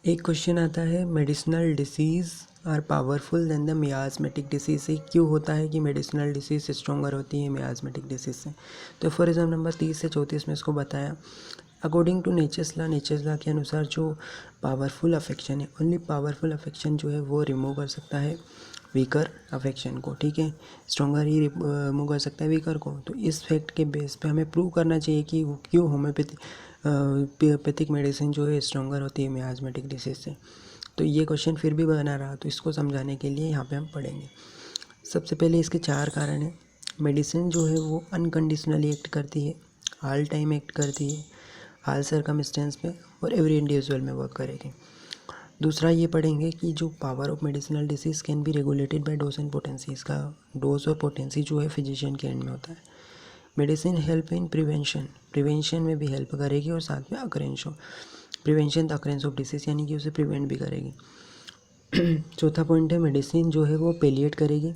एक क्वेश्चन आता है, medicinal disease are powerful then the miasmatic disease से क्यों होता है कि मेडिसिनल डिसीज़ स्ट्रॉन्गर होती है मियाज़मेटिक डिसीज़ से। तो फॉर एग्जाम्पल नंबर 30 से 34 में इसको बताया, अकॉर्डिंग टू नेचर्स लॉ के अनुसार जो पावरफुल अफेक्शन है, ओनली पावरफुल अफेक्शन जो है वो रिमूव कर सकता है वीकर अफेक्शन को, ठीक है। स्ट्रॉन्गर ही रिमूव कर सकता है वीकर को। तो इस फैक्ट के बेस पे हमें प्रूव करना चाहिए कि क्यों होम्योपैथिक मेडिसिन जो है स्ट्रॉन्गर होती है मियाज़मेटिक डिसीज़ से। तो ये क्वेश्चन फिर भी बना रहा, तो इसको समझाने के लिए यहाँ पे हम पढ़ेंगे। सबसे पहले इसके 4 कारण हैं। मेडिसिन जो है वो अनकंडीशनली एक्ट करती है, ऑल टाइम एक्ट करती है, ऑल सर्कमस्टेंस में और एवरी इंडिविजुअल में वर्क करेगी। दूसरा ये पढ़ेंगे कि जो power of medicinal disease can be regulated by dose and potency. इसका डोज और पोटेंसी जो है फिजिशियन के एंड में होता है। मेडिसिन हेल्प इन प्रिवेंशन में भी हेल्प करेगी और साथ में prevention the occurrence of disease, यानी कि उसे प्रिवेंट भी करेगी। चौथा पॉइंट है, मेडिसिन जो है वो पेलिएट करेगी,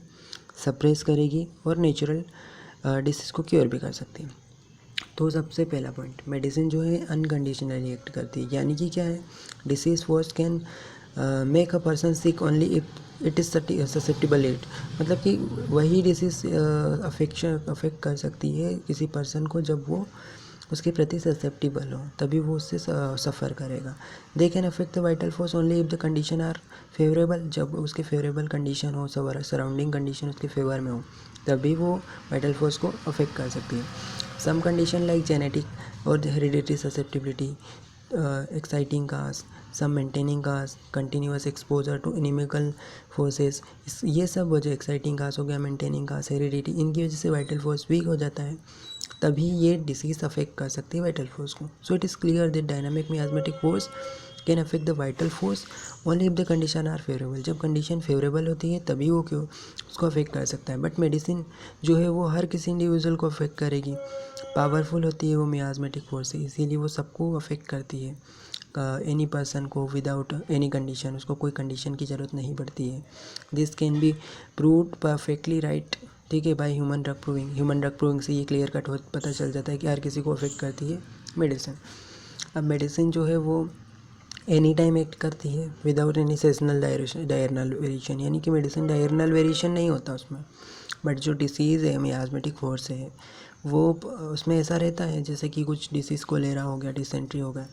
सप्रेस करेगी और नेचुरल डिसीज़ को क्योर भी कर सकती है। तो सबसे पहला पॉइंट, मेडिसिन जो है अनकंडीशनली एक्ट करती है, यानी कि क्या है, disease first can make a person sick only if it is susceptible it, मतलब कि वही डिसीज़ अफेक्ट कर सकती है किसी पर्सन को जब वो उसके प्रति ससेप्टिबल हो, तभी वो उससे सफ़र करेगा। They can affect the vital force only if the condition are favourable, जब उसके फेवरेबल कंडीशन हो, सराउंडिंग कंडीशन उसके फेवर में हो, तभी वो वाइटल फोर्स को अफेक्ट कर सकती है। सम कंडीशन लाइक जेनेटिक और hereditary susceptibility, exciting cause, some maintaining cause, continuous exposure to inimical forces, ये सब वजह, एक्साइटिंग काज हो गया, मेंटेनिंग काज, हेरिडिटी, इनकी वजह से वाइटल फोर्स वीक हो जाता है, तभी ये डिसीज़ अफेक्ट कर सकती है वाइटल फोर्स को। So it is clear that dynamic miasmatic force can affect the vital force only if the condition are favourable, जब कंडीशन फेवरेबल होती है तभी वो क्यों उसको अफेक्ट कर सकता है। बट मेडिसिन जो है वो हर किसी इंडिविजुअल को अफेक्ट करेगी, पावरफुल होती है वो मियाज़मेटिक फोर्स है, इसीलिए वो सबको अफेक्ट करती है, एनी पर्सन को विदाउट एनी कंडीशन, उसको कोई कंडीशन की ज़रूरत नहीं पड़ती है। This can be proved perfectly right, ठीक है, बाय ह्यूमन ड्रग प्रूविंग से ये क्लियर कट हो पता चल जाता है कि हर किसी को अफेक्ट करती है मेडिसिन। अब मेडिसिन जो है वो एनी टाइम एक्ट करती है विदाउट एनी सेजनल डायरनल वेरिएशन, यानी कि मेडिसिन डायरनल वेरिएशन नहीं होता उसमें। बट जो डिसीज़ है मियाज़मेटिक फोर्स है वो उसमें ऐसा रहता है, जैसे कि कुछ डिसीज़ कोलेरा हो गया, डिसेंट्री हो गया,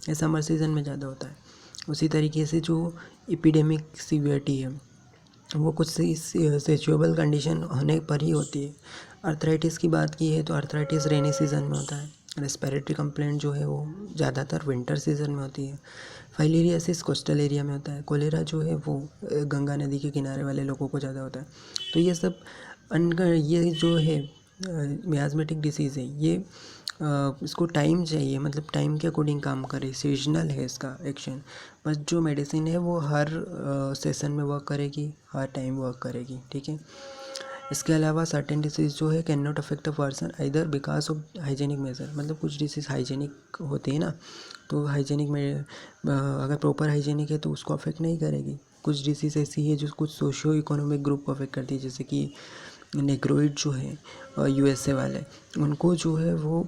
ये समर सीज़न में ज़्यादा होता है। उसी तरीके से जो एपिडेमिक सीवियरिटी है वो कुछ सेचुएबल कंडीशन होने पर ही होती है। अर्थराइटिस की बात की है तो अर्थराइटिस रेनी सीज़न में होता है। रेस्पिरेटरी कंप्लेंट जो है वो ज़्यादातर विंटर सीज़न में होती है। फाइलेरियासिस कोस्टल एरिया में होता है। कोलेरा जो है वो गंगा नदी के किनारे वाले लोगों को ज़्यादा होता है। तो ये सब ये जो है मियाज़मेटिक डिसीज़ है, ये इसको टाइम चाहिए, मतलब टाइम के अकॉर्डिंग काम करे, सीजनल है इसका एक्शन। बस जो मेडिसिन है वो हर सेशन में वर्क करेगी, हर टाइम वर्क करेगी, ठीक है। इसके अलावा सर्टेन डिसीज़ जो है can not affect a person either because of hygienic measure, मतलब कुछ डिसीज़ हाइजेनिक होती है ना, तो हाइजेनिक में अगर प्रॉपर हाइजेनिक है तो उसको अफेक्ट नहीं करेगी। कुछ डिसीज़ ऐसी है जो कुछ सोशियो इकोनॉमिक ग्रुप को अफेक्ट करती है, जैसे कि नेग्रोइड जो है यूएसए वाले, उनको जो है वो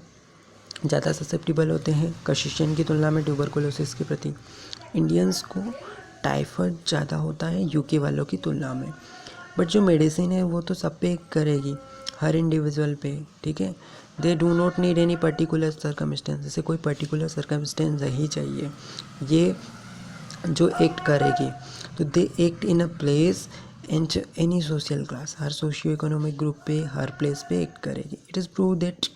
ज़्यादा ससेप्टिबल होते हैं कशिशियन की तुलना में ट्यूबरकुलोसिस के प्रति। इंडियंस को टाइफाइड ज़्यादा होता है यूके वालों की तुलना में। बट जो मेडिसिन है वो तो सब पे करेगी, हर इंडिविजुअल पे, ठीक है। They do not need any particular circumstance, जैसे कोई पर्टिकुलर सर्कमस्टेंस ही चाहिए ये जो एक्ट करेगी। तो they act in a place and any social class, हर सोशियो इकोनॉमिक ग्रुप पे, हर प्लेस पे एक्ट करेगी। It is prove that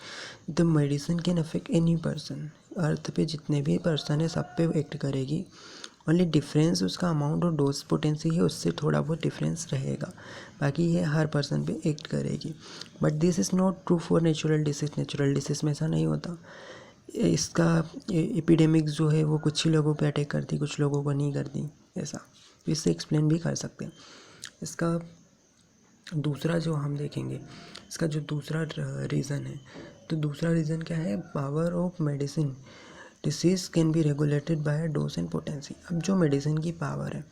the medicine can affect any person, earth पे जितने भी पर्सन है सब पे एक्ट करेगी। ओनली डिफरेंस उसका अमाउंट और डोज पोटेंसी है, उससे थोड़ा बहुत डिफरेंस रहेगा, बाकी ये हर पर्सन पे एक्ट करेगी। But this is not true for natural disease में ऐसा नहीं होता। इसका एपिडेमिक्स जो है वो कुछ ही लोगों पे अटैक करती, कुछ लोगों को नहीं करती, ऐसा तो इससे एक्सप्लेन भी कर सकते हैं। इसका दूसरा जो हम देखेंगे, इसका जो दूसरा रीज़न है, तो दूसरा रीज़न क्या है, power of medicine disease can be regulated by dose and potency. अब जो मेडिसिन की पावर है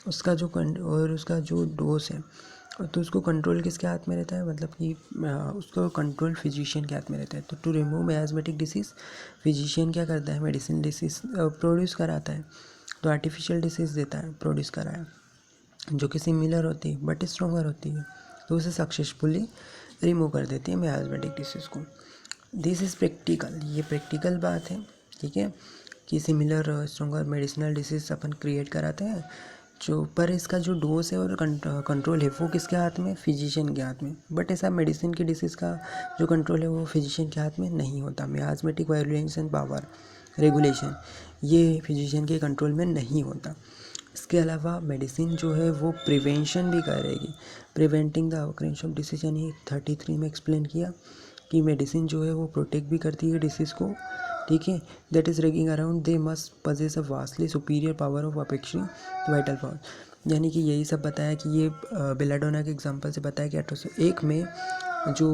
उसका जो और उसका जो डोज है, तो उसको कंट्रोल किसके हाथ में रहता है, मतलब कि उसको कंट्रोल फिजिशियन के हाथ में रहता है। तो टू रिमूव मियाज़मेटिक डिसीज़ फिजिशियन क्या करता है, मेडिसिन डिसीज़ प्रोड्यूस कराता है, तो आर्टिफिशियल डिसीज़ देता है, प्रोड्यूस कराया, जो कि सिमिलर होती है बट स्ट्रॉन्गर होती है, तो उसे सक्सेसफुली रिमूव कर देती है मियाज़मेटिक डिसीज़ को। दिस इज़ प्रैक्टिकल, ये प्रैक्टिकल बात है, ठीक है, कि सिमिलर स्ट्रॉन्गर मेडिसिनल डिसीज़ अपन क्रिएट कराते हैं, जो पर इसका जो डोज है और कंट्रोल है वो किसके हाथ में, फिजिशियन के हाथ में। बट ऐसा मेडिसिन की डिसीज़ का जो कंट्रोल है वो फिजिशियन के हाथ में नहीं होता। मियाज़मेटिक वायलेंस एंड पावर रेगुलेशन ये फिजिशियन के कंट्रोल में नहीं होता। इसके अलावा मेडिसिन जो है वो प्रिवेंशन भी करेगी, preventing the occurrence of disease, यानी 33 में एक्सप्लेन किया कि मेडिसिन जो है वो प्रोटेक्ट भी करती है डिसीज़ को, ठीक है। That is raging around they must possess a vastly superior power of affecting vital power, यानी कि यही सब बताया कि ये बेलाडोना के एग्जांपल से बताया कि 1801 में जो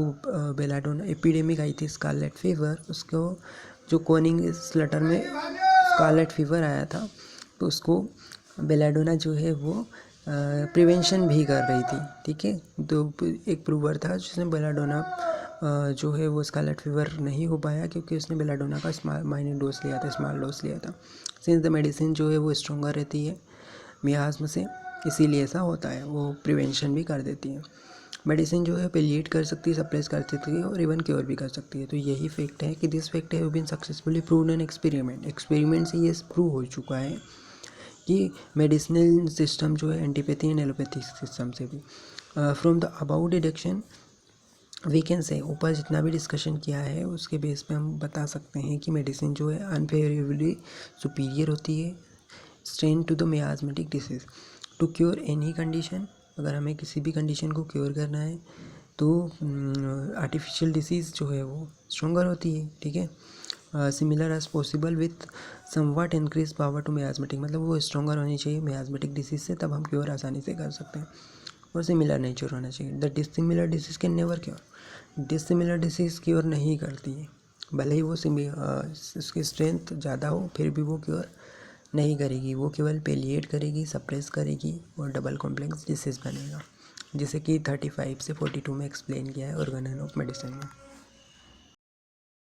बेलाडोना एपिडेमिक आई थी स्कारलेट फीवर, उसको जो कोनिंग स्लटर में स्कारलेट फीवर आया था, तो उसको बेलाडोना जो है वो प्रिवेंशन भी कर रही थी, ठीक है। तो एक प्रूवर था जिसने बेलाडोना जो है वो स्कारलेट फीवर नहीं हो पाया क्योंकि उसने बेलाडोना का माइनर डोज लिया था, स्मॉल डोज लिया था। सिंस द मेडिसिन जो है वो स्ट्रॉन्गर रहती है मियाज़्म से, इसीलिए ऐसा होता है, वो प्रिवेंशन भी कर देती है। मेडिसिन जो है पेलिएट कर सकती है, सप्रेस कर सकती है और इवन क्योर भी कर सकती है। तो यही फैक्ट है कि this fact have been successfully proved in experiment से ये प्रूव हो चुका है कि मेडिसिनल सिस्टम जो है एंटीपैथी एंड एलोपैथी सिस्टम से भी। From the about deduction we can say, ऊपर जितना भी डिस्कशन किया है उसके बेस पे हम बता सकते हैं कि मेडिसिन जो है अनफेवरेबली सुपीरियर होती है strain to the miasmatic disease to cure any condition. अगर हमें किसी भी कंडीशन को क्योर करना है तो आर्टिफिशियल डिसीज़ जो है वो स्ट्रॉन्गर होती है, ठीक है। Similar as possible with somewhat increase power to miasmatic, मतलब वो स्ट्रॉन्गर होनी चाहिए मियाज़मेटिक डिसीज़ से, तब हम क्योर आसानी से कर सकते हैं, और सिमिलर नेचर होना चाहिए। The dissimilar disease can never cure, dissimilar disease cure नहीं करती है, भले ही वो उसकी स्ट्रेंथ ज़्यादा हो फिर भी वो क्योर नहीं करेगी, वो केवल पेलिएट करेगी, सप्रेस करेगी और डबल कॉम्प्लेक्स डिसीज़ बनेगा, जैसे कि 35 से 42 में एक्सप्लेन किया है ऑर्गेन ऑफ मेडिसिन में।